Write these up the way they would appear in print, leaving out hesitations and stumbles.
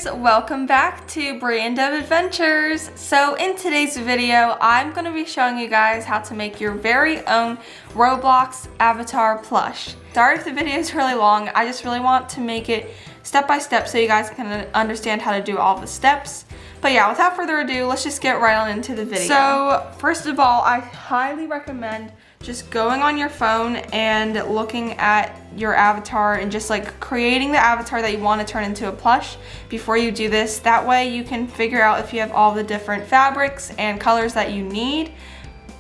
guys, welcome back to Brand of Adventures. So in today's video, I'm going to be showing you guys how to make your very own Roblox avatar plush. Sorry if the video is really long, I just really want to make it step by step so you guys can understand how to do all the steps. But yeah, without further ado, let's just get right on into the video. So first of all, I highly recommend just going on your phone and looking at your avatar and just like creating the avatar that you want to turn into a plush before you do this. That way you can figure out if you have all the different fabrics and colors that you need.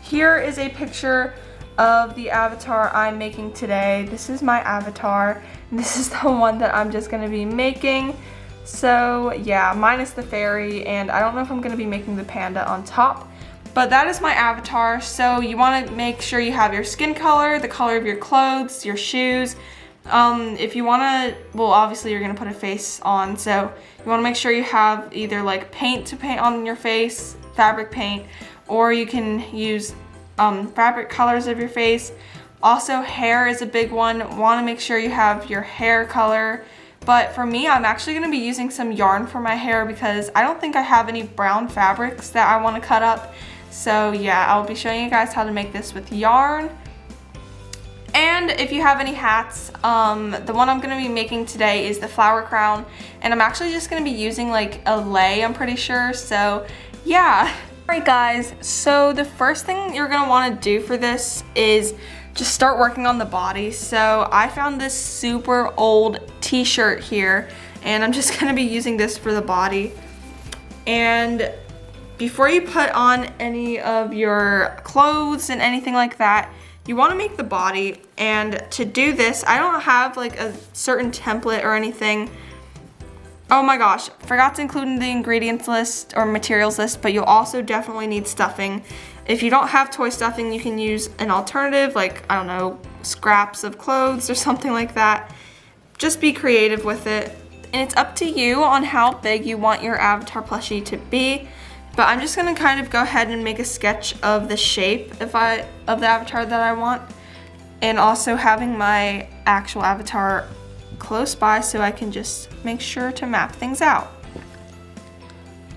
Here is a picture of the avatar I'm making today. This is my avatar, and this is the one that I'm just going to be making. So yeah, minus the fairy, and I don't know if I'm going to be making the panda on top. But that is my avatar, so you want to make sure you have your skin color, the color of your clothes, your shoes. If you want to, well, obviously you're going to put a face on, so you want to make sure you have either like paint to paint on your face, fabric paint, or you can use fabric colors of your face. Also, hair is a big one. Want to make sure you have your hair color. But for me, I'm actually going to be using some yarn for my hair because I don't think I have any brown fabrics that I want to cut up. So yeah, I'll be showing you guys how to make this with yarn. And if you have any hats, the one I'm going to be making today is the flower crown. And I'm actually just going to be using like a lei, I'm pretty sure. So yeah. Alright guys, so the first thing you're going to want to do for this is just start working on the body. So I found this super old t-shirt here, and I'm just going to be using this for the body. And before you put on any of your clothes and anything like that, you want to make the body. And to do this, I don't have like a certain template or anything. Oh my gosh, forgot to include in the ingredients list or materials list, but you'll also definitely need stuffing. If you don't have toy stuffing, you can use an alternative, like, I don't know, scraps of clothes or something like that. Just be creative with it. And it's up to you on how big you want your avatar plushie to be. But I'm just gonna kind of go ahead and make a sketch of the shape of the avatar that I want. And also having my actual avatar close by so I can just make sure to map things out.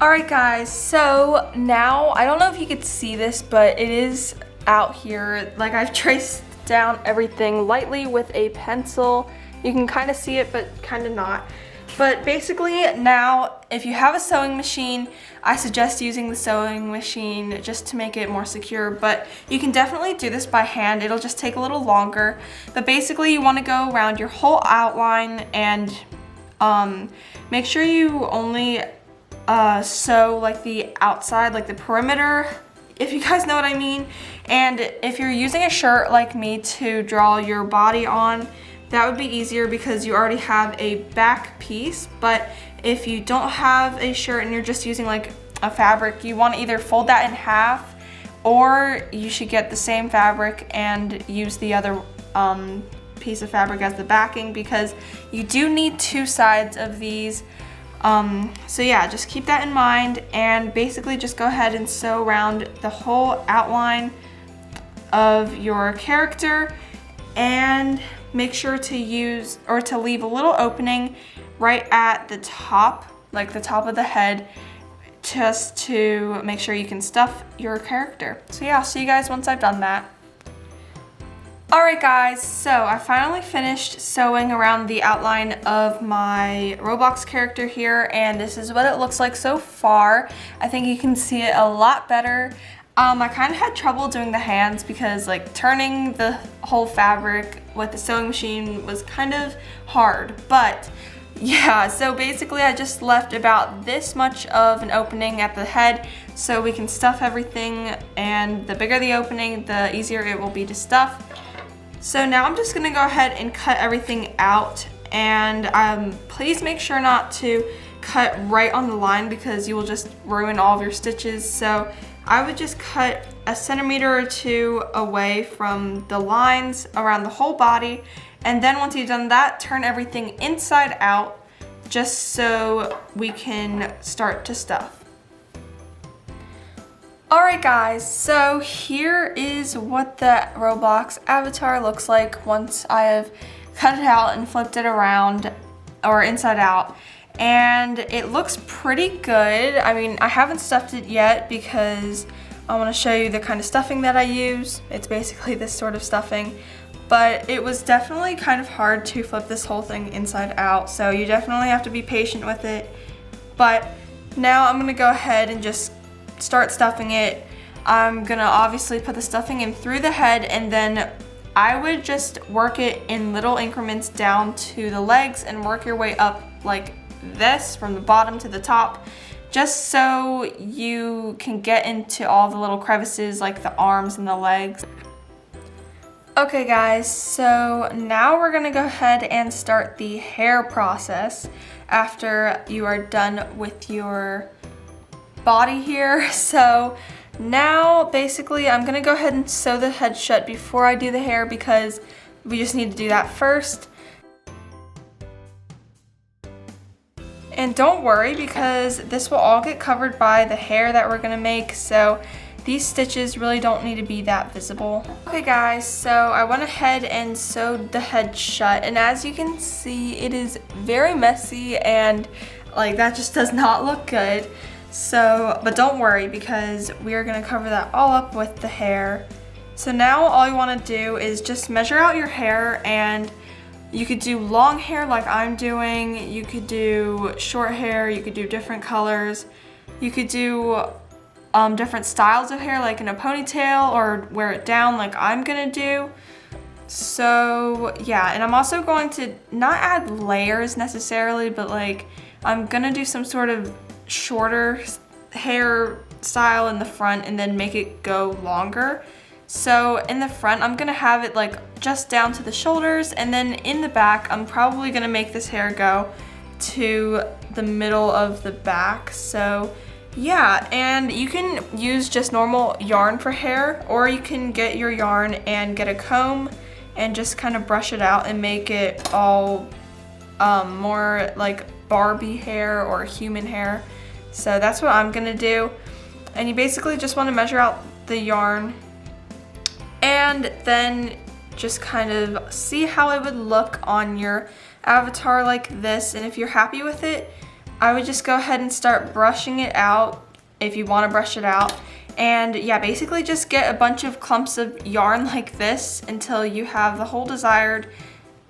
Alright guys, so now, I don't know if you could see this, but it is out here. Like, I've traced down everything lightly with a pencil. You can kind of see it, but kind of not. But basically now, if you have a sewing machine, I suggest using the sewing machine just to make it more secure, but you can definitely do this by hand. It'll just take a little longer. But basically you want to go around your whole outline and make sure you only sew like the outside, like the perimeter, if you guys know what I mean. And if you're using a shirt like me to draw your body on, that would be easier because you already have a back piece. But if you don't have a shirt and you're just using like a fabric, you want to either fold that in half, or you should get the same fabric and use the other piece of fabric as the backing, because you do need two sides of these. So yeah, just keep that in mind, and basically just go ahead and sew around the whole outline of your character, and make sure to use or to leave a little opening right at the top, like the top of the head, just to make sure you can stuff your character. So yeah, I'll see you guys once I've done that. Alright guys, so I finally finished sewing around the outline of my Roblox character here, and this is what it looks like so far. I think you can see it a lot better. I kind of had trouble doing the hands because like turning the whole fabric with the sewing machine was kind of hard, but yeah, so basically I just left about this much of an opening at the head so we can stuff everything, and the bigger the opening, the easier it will be to stuff. So now I'm just gonna go ahead and cut everything out, and please make sure not to cut right on the line because you will just ruin all of your stitches. So I would just cut a centimeter or two away from the lines around the whole body, and then once you've done that, turn everything inside out just so we can start to stuff. Alright guys, so here is what the Roblox avatar looks like once I have cut it out and flipped it around, or inside out. and it looks pretty good. I mean, I haven't stuffed it yet because I want to show you the kind of stuffing that I use. It's basically this sort of stuffing, but it was definitely kind of hard to flip this whole thing inside out, so you definitely have to be patient with it. But now I'm gonna go ahead and just start stuffing it. I'm gonna obviously put the stuffing in through the head, and then I would just work it in little increments down to the legs and work your way up like this from the bottom to the top, just so you can get into all the little crevices like the arms and the legs. Okay guys, so now we're gonna go ahead and start the hair process after you are done with your body here. So now basically I'm gonna go ahead and sew the head shut before I do the hair because we just need to do that first. And don't worry, because this will all get covered by the hair that we're gonna make, so these stitches really don't need to be that visible. Okay guys, so I went ahead and sewed the head shut, and as you can see, it is very messy and like that just does not look good. So, but don't worry, because we are gonna cover that all up with the hair. So now all you wanna do is just measure out your hair, and you could do long hair like I'm doing, you could do short hair, you could do different colors, you could do different styles of hair like in a ponytail or wear it down like I'm gonna do. So yeah, and I'm also going to not add layers necessarily, but like I'm gonna do some sort of shorter hair style in the front and then make it go longer. So in the front, I'm gonna have it like just down to the shoulders, and then in the back, I'm probably gonna make this hair go to the middle of the back. So yeah, and you can use just normal yarn for hair, or you can get your yarn and get a comb and just kind of brush it out and make it all more like Barbie hair or human hair. So that's what I'm gonna do. And you basically just wanna measure out the yarn and then just kind of see how it would look on your avatar like this. And if you're happy with it, I would just go ahead and start brushing it out if you want to brush it out. And yeah, basically just get a bunch of clumps of yarn like this until you have the whole desired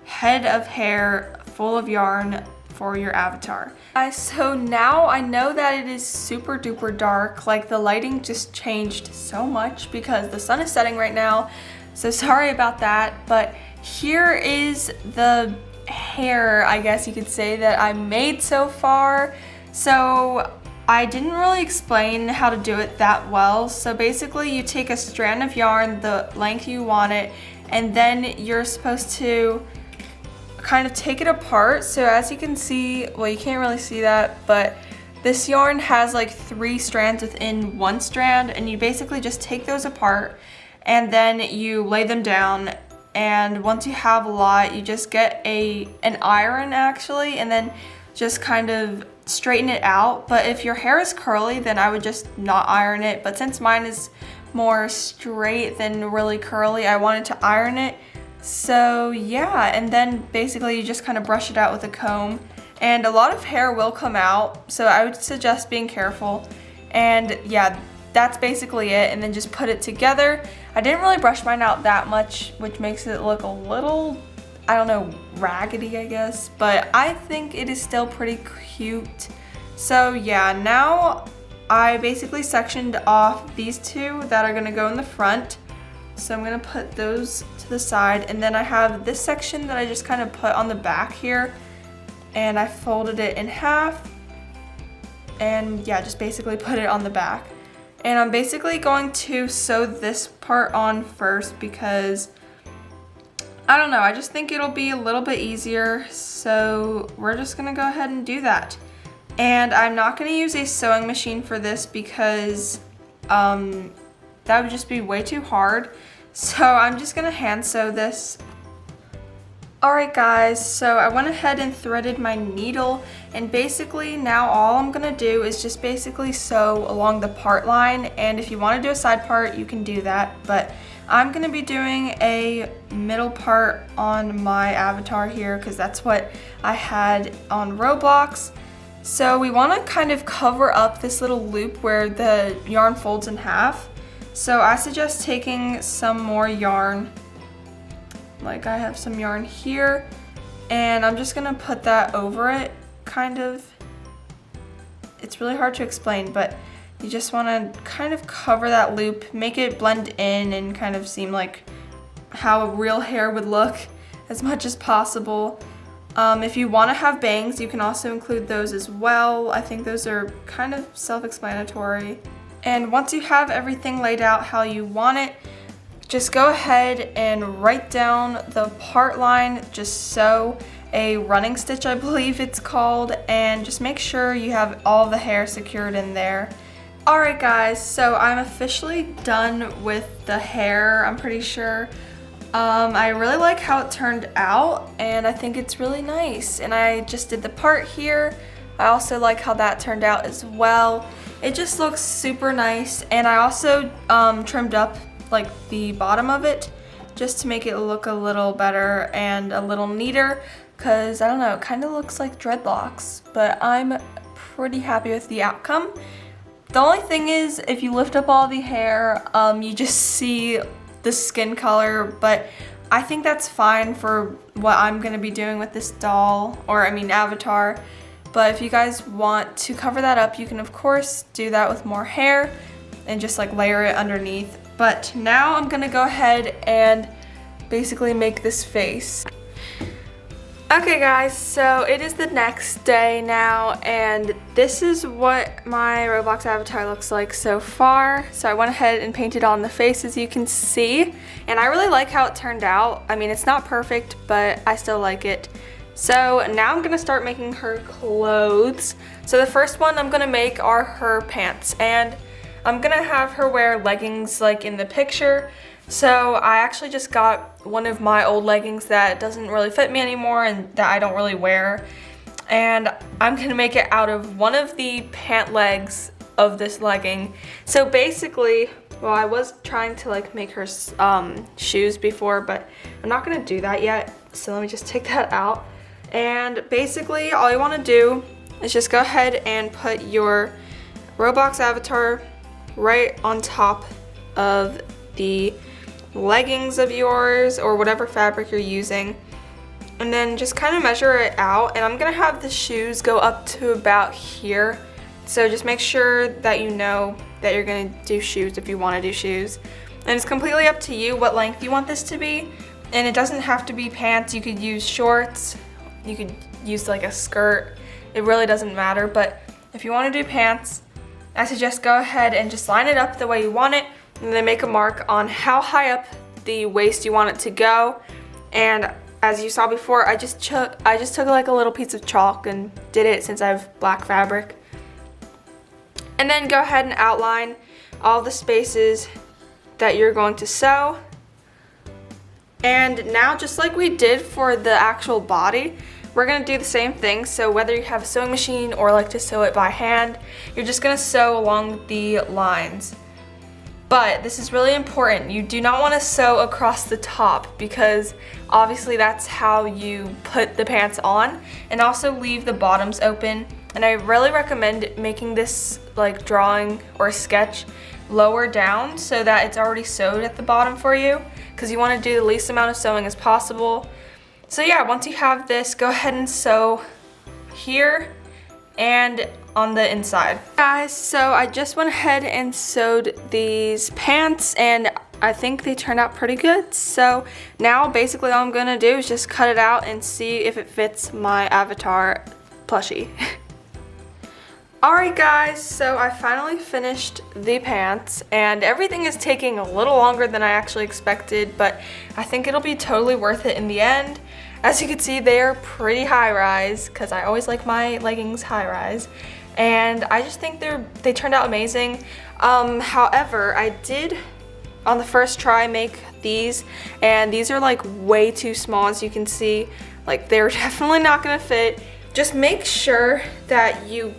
head of hair full of yarn for your avatar. So now I know that it is super duper dark, like the lighting just changed so much because the sun is setting right now, so sorry about that, but here is the hair, I guess you could say, that I made so far. So I didn't really explain how to do it that well. So basically you take a strand of yarn the length you want it, and then you're supposed to kind of take it apart. So as you can see, well, you can't really see that, but this yarn has like 3 strands within 1 strand, and you basically just take those apart and then you lay them down. And once you have a lot, you just get an iron actually, and then just kind of straighten it out. But if your hair is curly, then I would just not iron it. But since mine is more straight than really curly, I wanted to iron it. So yeah, and then basically you just kind of brush it out with a comb, and a lot of hair will come out, so I would suggest being careful. And yeah, that's basically it, and then just put it together. I didn't really brush mine out that much, which makes it look a little, I don't know, raggedy I guess, but I think it is still pretty cute. So yeah, now I basically sectioned off these 2 that are gonna go in the front. So I'm gonna put those to the side, and then I have this section that I just kind of put on the back here, and I folded it in half, and yeah, just basically put it on the back. And I'm basically going to sew this part on first because, I don't know, I just think it'll be a little bit easier, so we're just gonna go ahead and do that. And I'm not gonna use a sewing machine for this because that would just be way too hard. So I'm just gonna hand sew this. Alright guys, so I went ahead and threaded my needle, and basically now all I'm gonna do is just basically sew along the part line, and if you wanna do a side part, you can do that, but I'm gonna be doing a middle part on my avatar here because that's what I had on Roblox. So we want to kind of cover up this little loop where the yarn folds in half. So I suggest taking some more yarn, like I have some yarn here, and I'm just gonna put that over it, kind of. It's really hard to explain, but you just wanna kind of cover that loop, make it blend in and kind of seem like how a real hair would look as much as possible. If you wanna have bangs, you can also include those as well. I think those are kind of self-explanatory. And once you have everything laid out how you want it, just go ahead and write down the part line, just sew a running stitch, I believe it's called, and just make sure you have all the hair secured in there. Alright guys, so I'm officially done with the hair, I'm pretty sure. I really like how it turned out, and I think it's really nice. And I just did the part here. I also like how that turned out as well. It just looks super nice, and I also trimmed up like the bottom of it just to make it look a little better and a little neater, because I don't know, it kind of looks like dreadlocks, but I'm pretty happy with the outcome. The only thing is, if you lift up all the hair, you just see the skin color, but I think that's fine for what I'm gonna be doing with this doll, or I mean avatar. But if you guys want to cover that up, you can of course do that with more hair and just like layer it underneath. But now I'm gonna go ahead and basically make this face. Okay guys, so it is the next day now, and this is what my Roblox avatar looks like so far. So I went ahead and painted on the face, as you can see, and I really like how it turned out. I mean, it's not perfect, but I still like it. So now I'm gonna start making her clothes. So the first one I'm gonna make are her pants, and I'm gonna have her wear leggings like in the picture. So I actually just got one of my old leggings that doesn't really fit me anymore and that I don't really wear. And I'm gonna make it out of one of the pant legs of this legging. So basically, well, I was trying to like make her shoes before, but I'm not gonna do that yet. So let me just take that out. And basically all you wanna do is just go ahead and put your Roblox avatar right on top of the leggings of yours or whatever fabric you're using, and then just kind of measure it out. And I'm gonna have the shoes go up to about here, so just make sure that you know that you're gonna do shoes if you want to do shoes. And it's completely up to you what length you want this to be, and it doesn't have to be pants. You could use shorts, you could use like a skirt, it really doesn't matter. But if you want to do pants, I suggest go ahead and just line it up the way you want it, and then make a mark on how high up the waist you want it to go. And as you saw before, I just took like a little piece of chalk and did it, since I have black fabric. And then go ahead and outline all the spaces that you're going to sew. And now, just like we did for the actual body, we're gonna do the same thing. So whether you have a sewing machine or like to sew it by hand, you're just gonna sew along the lines. But this is really important. You do not want to sew across the top, because obviously that's how you put the pants on, and also leave the bottoms open. And I really recommend making this like drawing or sketch lower down so that it's already sewed at the bottom for you, because you want to do the least amount of sewing as possible. So yeah, once you have this, go ahead and sew here and on the inside. Guys, so I just went ahead and sewed these pants, and I think they turned out pretty good. So now basically all I'm gonna do is just cut it out and see if it fits my avatar plushie. Alright guys, so I finally finished the pants, and everything is taking a little longer than I actually expected, but I think it'll be totally worth it in the end. As you can see, they're pretty high-rise, because I always like my leggings high-rise, and I just think they turned out amazing. However, I did, on the first try, make these, and these are like way too small, as you can see. Like, they're definitely not gonna fit. Just make sure that you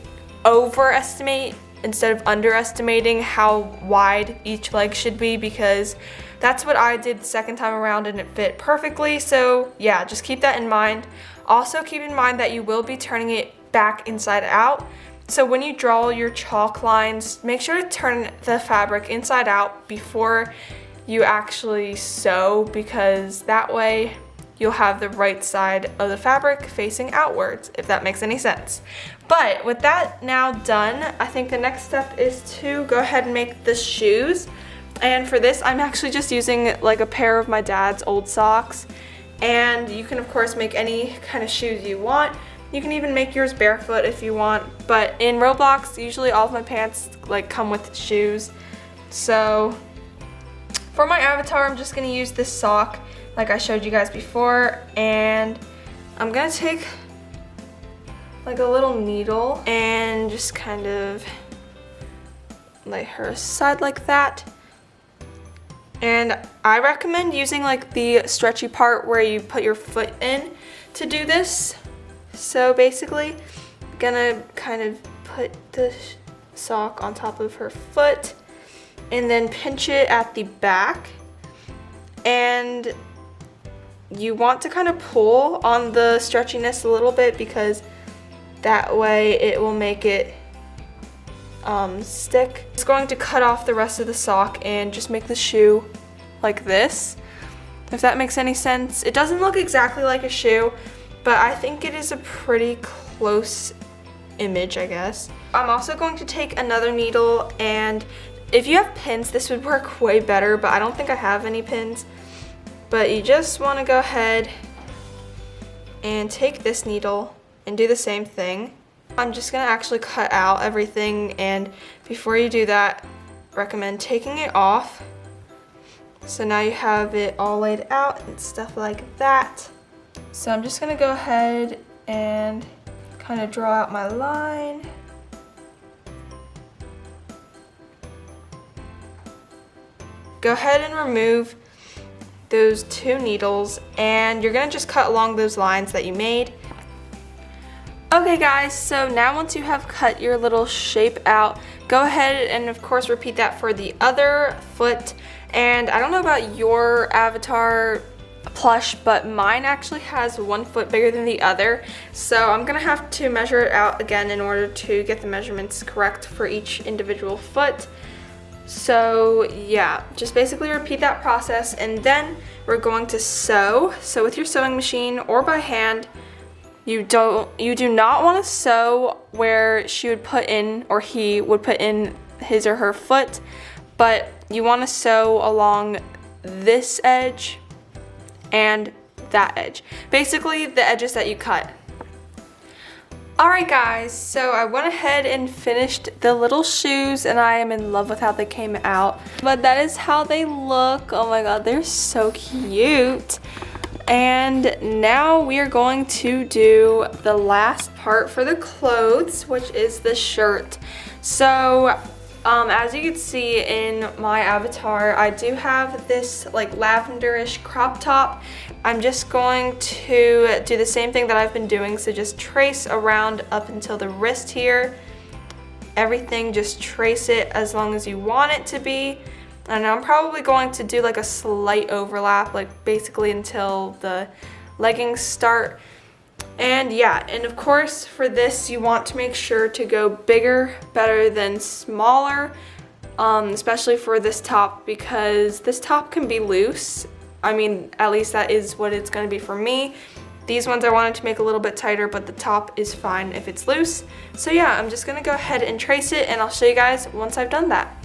overestimate instead of underestimating how wide each leg should be, because that's what I did the second time around and it fit perfectly. So yeah, just keep that in mind. Also keep in mind that you will be turning it back inside out. So when you draw your chalk lines, make sure to turn the fabric inside out before you actually sew, because that way you'll have the right side of the fabric facing outwards, if that makes any sense. But with that now done, I think the next step is to go ahead and make the shoes. And for this, I'm actually just using like a pair of my dad's old socks. And you can of course make any kind of shoes you want. You can even make yours barefoot if you want. But in Roblox, usually all of my pants like come with shoes. So for my avatar, I'm just gonna use this sock like I showed you guys before. And I'm gonna take like a little needle and just kind of lay her aside like that. And I recommend using like the stretchy part where you put your foot in to do this. So basically, I'm gonna kind of put the sock on top of her foot and then pinch it at the back. And you want to kind of pull on the stretchiness a little bit, because that way it will make it stick. It's going to cut off the rest of the sock and just make the shoe like this, if that makes any sense. It doesn't look exactly like a shoe, but I think it is a pretty close image, I guess. I'm also going to take another needle, and if you have pins, this would work way better, but I don't think I have any pins. But you just want to go ahead and take this needle and do the same thing. I'm just gonna actually cut out everything, and before you do that, recommend taking it off. So now you have it all laid out and stuff like that. So I'm just gonna go ahead and kind of draw out my line. Go ahead and remove those 2 needles, and you're gonna just cut along those lines that you made. Okay guys, so now once you have cut your little shape out, go ahead and of course repeat that for the other foot. And I don't know about your avatar plush, but mine actually has one foot bigger than the other. So I'm gonna have to measure it out again in order to get the measurements correct for each individual foot. So yeah, just basically repeat that process, and then we're going to sew. So with your sewing machine or by hand, you do not want to sew where she would put in, or he would put in, his or her foot, but you want to sew along this edge and that edge. Basically the edges that you cut. Alright guys, so I went ahead and finished the little shoes, and I am in love with how they came out. But that is how they look. Oh my god, they're so cute. And now we are going to do the last part for the clothes, which is the shirt. So as you can see in my avatar, I do have this like lavenderish crop top. I'm just going to do the same thing that I've been doing, so just trace around up until the wrist here. Everything, just trace it as long as you want it to be. And I'm probably going to do like a slight overlap, like basically until the leggings start. And yeah, and of course for this you want to make sure to go bigger better than smaller, especially for this top, because this top can be loose. I mean, at least that is what it's going to be for me. These ones I wanted to make a little bit tighter, but the top is fine if it's loose. So yeah, I'm just going to go ahead and trace it, and I'll show you guys once I've done that.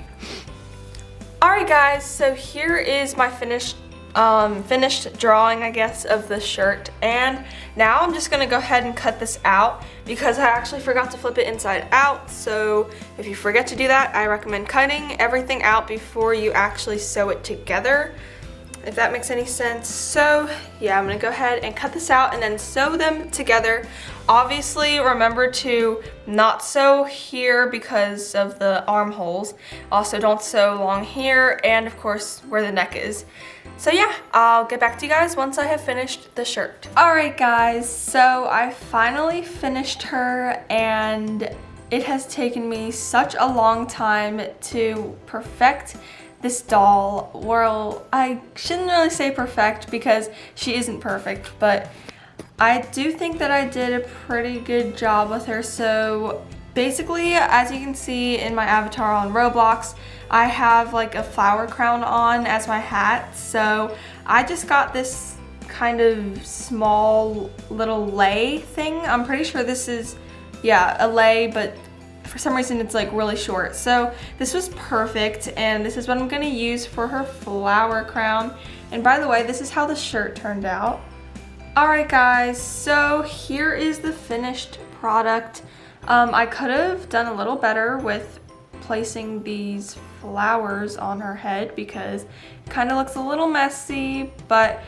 Alright guys, so here is my finished drawing, I guess, of the shirt. And now I'm just gonna go ahead and cut this out, because I actually forgot to flip it inside out. So if you forget to do that, I recommend cutting everything out before you actually sew it together, if that makes any sense. So yeah, I'm gonna go ahead and cut this out and then sew them together. Obviously, remember to not sew here because of the armholes. Also, don't sew along here, and of course where the neck is. So yeah, I'll get back to you guys once I have finished the shirt. Alright guys, so I finally finished her, and it has taken me such a long time to perfect this doll. Well, I shouldn't really say perfect because she isn't perfect, but I do think that I did a pretty good job with her. So basically, as you can see in my avatar on Roblox, I have like a flower crown on as my hat. So I just got this kind of small little lei thing. I'm pretty sure this is, yeah, a lei, but for some reason it's like really short. So this was perfect, and this is what I'm gonna use for her flower crown. And by the way, this is how the shirt turned out. Alright guys, so here is the finished product. I could have done a little better with placing these flowers on her head because it kind of looks a little messy, but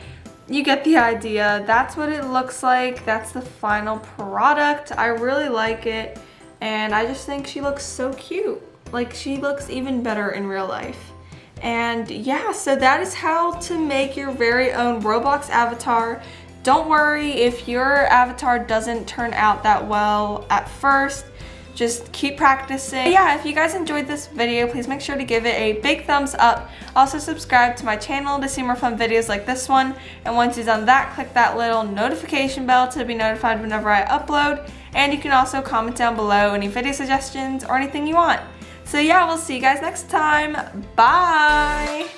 you get the idea. That's what it looks like. That's the final product. I really like it, and I just think she looks so cute. Like, she looks even better in real life. And yeah, so that is how to make your very own Roblox avatar. Don't worry if your avatar doesn't turn out that well at first. Just keep practicing. But yeah, if you guys enjoyed this video, please make sure to give it a big thumbs up. Also subscribe to my channel to see more fun videos like this one. And once you've done that, click that little notification bell to be notified whenever I upload. And you can also comment down below any video suggestions or anything you want. So yeah, we'll see you guys next time. Bye!